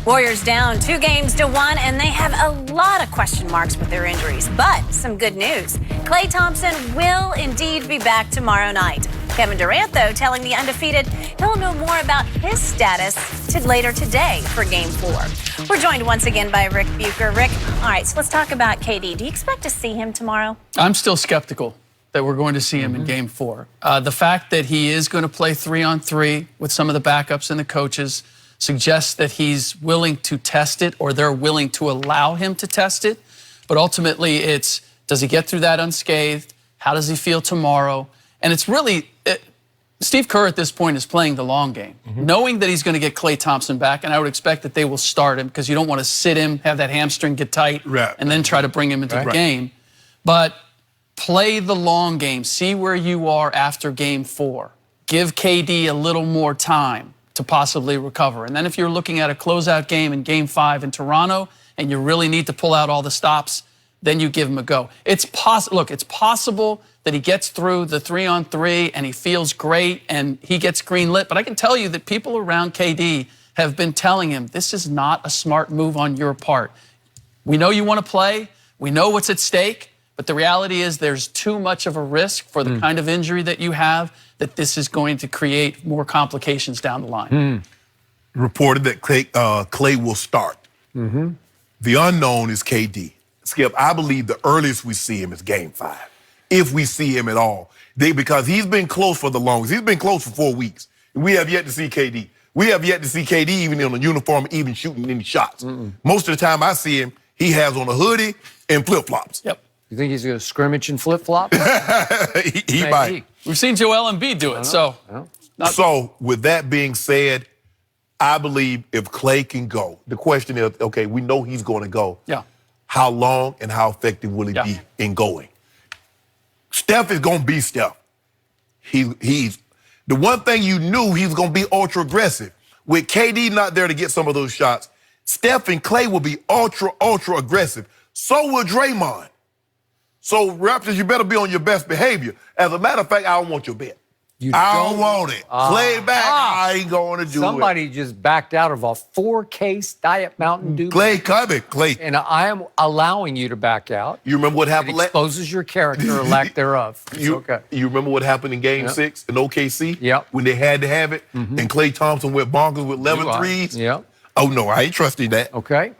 Warriors down 2-1, and they have a lot of question marks with their injuries. But some good news. Klay Thompson will indeed be back tomorrow night. Kevin Durant, though, telling the undefeated he'll know more about his status later today for Game 4. We're joined once again by RIC BUCHER. Rick, all right, so let's talk about KD. Do you expect to see him tomorrow? I'm still skeptical that we're going to see him in Game 4. The fact that he is going to play 3-on-3 with some of the backups and the coaches suggests that he's willing to test it, or they're willing to allow him to test it. But ultimately, it's, does he get through that unscathed? How does he feel tomorrow? And it's really, Steve Kerr at this point is playing the long game, knowing that he's going to get Klay Thompson back, and I would expect that they will start him because you don't want to sit him, have that hamstring get tight, and then try to bring him into the game. But play the long game. See where you are after Game 4. Give KD a little more time to possibly recover. And then if you're looking at a closeout game in Game 5 in Toronto and you really need to pull out all the stops, then you give him a go. It's look, it's possible that he gets through the 3-on-3 and he feels great and he gets green lit, but I can tell you that people around KD have been telling him this is not a smart move on your part. We know you want to play, we know what's at stake, but the reality is there's too much of a risk for the kind of injury that you have that this is going to create more complications down the line. Reported that Klay will start. The unknown is KD. Skip, I believe the earliest we see him is Game 5, if we see him at all. Because he's been close for the longest. He's been close for 4 weeks. We have yet to see KD. We have yet to see KD even in a uniform, even shooting any shots. Most of the time I see him, he has on a hoodie and flip-flops. Yep. You think he's going to scrimmage in flip-flops? he might. We've seen Joel Embiid do it, so. So, with that being said, I believe if Klay can go, the question is, okay, we know he's going to go. Yeah. How long and how effective will he be in going? Steph is going to be Steph. He's the one thing you knew he was going to be ultra aggressive. With KD not there to get some of those shots, Steph and Klay will be ultra aggressive. So will Draymond. So, Raptors, you better be on your best behavior. As a matter of fact, I don't want your bet. I don't want it. Klay back, I ain't going to do Somebody just backed out of a 4-case Diet Mountain Dew. Klay coming, Klay. And I am allowing you to back out. You remember what happened? It exposes your character or lack thereof. You remember what happened in Game 6 in OKC? Yep. When they had to have it, and Klay Thompson went bonkers with 11 threes? Yep. Oh, no, I ain't trusting that. Okay.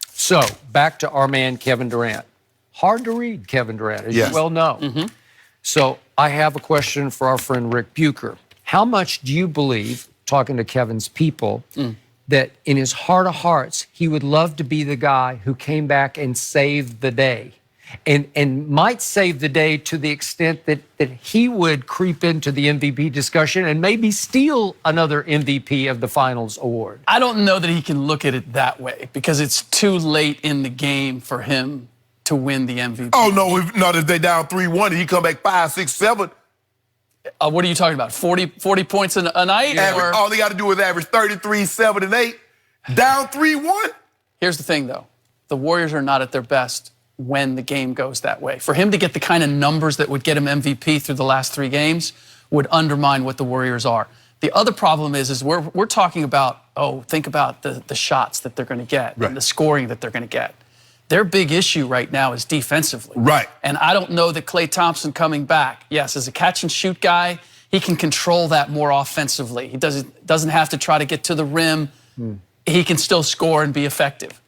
So, back to our man, Kevin Durant. Hard to read, Kevin Durant, as you well know. So I have a question for our friend RIC BUCHER. How much do you believe, talking to Kevin's people, that in his heart of hearts, he would love to be the guy who came back and saved the day? And might save the day to the extent that he would creep into the MVP discussion and maybe steal another MVP of the Finals award? I don't know that he can look at it that way because it's too late in the game for him to win the MVP. Oh, no, not if they down 3-1 and he come back 5, 6, 7. What are you talking about, 40 points a night? Average, all they got to do is average 33, 7, and 8. Down 3-1? Here's the thing, though. The Warriors are not at their best when the game goes that way. For him to get the kind of numbers that would get him MVP through the last 3 games would undermine what the Warriors are. The other problem is we're talking about, think about the shots that they're going to get and the scoring that they're going to get. Their big issue right now is defensively. Right. And I don't know that Klay Thompson coming back, yes, as a catch-and-shoot guy, he can control that more offensively. He doesn't have to try to get to the rim. He can still score and be effective.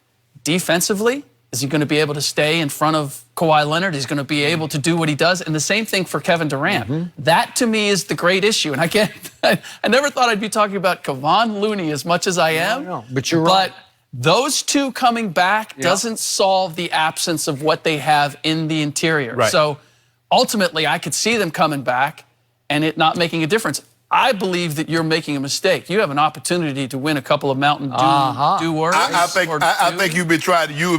Defensively, is he going to be able to stay in front of Kawhi Leonard? He's going to be able to do what he does. And the same thing for Kevin Durant. That, to me, is the great issue. And I never thought I'd be talking about Kevon Looney as much as I am. No, but you're right. Those two coming back doesn't solve the absence of what they have in the interior. So ultimately, I could see them coming back and it not making a difference. I believe that you're making a mistake. You have an opportunity to win a couple of Mountain Dew Dewers. I think you've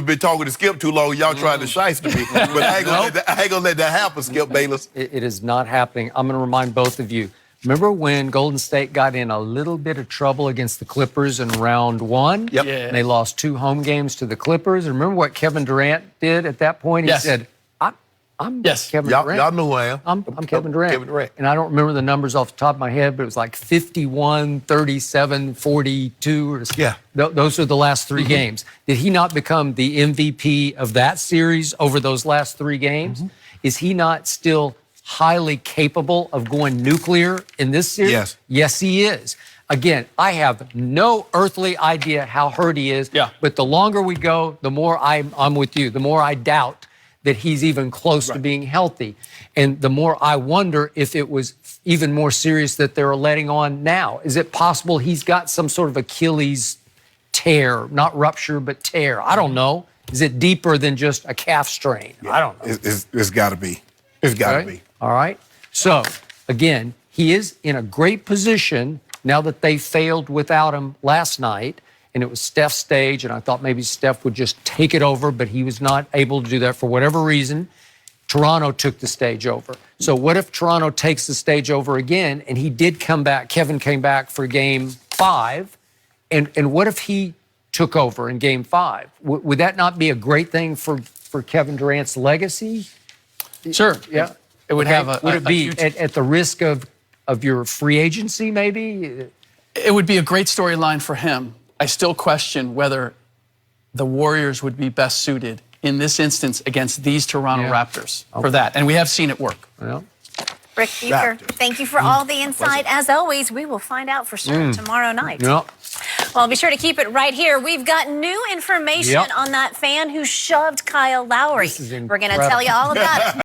been talking to Skip too long. Y'all trying to shice to me. But I ain't gonna let that happen, Skip Bayless. It is not happening. I'm going to remind both of you. Remember when Golden State got in a little bit of trouble against the Clippers in round 1? Yep. And they lost 2 home games to the Clippers. And remember what Kevin Durant did at that point? He said, I'm Yes. Kevin Y'all, Durant. y'all know who I am. I'm Kevin Durant. Kevin Durant. And I don't remember the numbers off the top of my head, but it was like 51, 37, 42. Or Yeah. Those are the last 3 games. Did he not become the MVP of that series over those last 3 games? Is he not still highly capable of going nuclear in this series? Yes. Yes, he is. Again, I have no earthly idea how hurt he is. Yeah. But the longer we go, the more I'm with you, the more I doubt that he's even close to being healthy. And the more I wonder if it was even more serious that they're letting on now. Is it possible he's got some sort of Achilles tear, not rupture, but tear? I don't know. Is it deeper than just a calf strain? I don't know. It's got to be. It's got to be. All right. So, again, he is in a great position now that they failed without him last night. And it was Steph's stage, and I thought maybe Steph would just take it over, but he was not able to do that for whatever reason. Toronto took the stage over. So what if Toronto takes the stage over again, and he did come back, Kevin came back for Game 5, and what if he took over in Game 5? Would that not be a great thing for Kevin Durant's legacy? Sure. Yeah. It would have a. Would it be huge, at the risk of your free agency, maybe? It would be a great storyline for him. I still question whether the Warriors would be best suited in this instance against these Toronto Raptors for that. And we have seen it work. Well, Rick Bucher, thank you for all the insight. As always, we will find out for sure tomorrow night. yeah. Well, be sure to keep it right here. We've got new information on that fan who shoved Kyle Lowry. This is We're going to tell you all about it.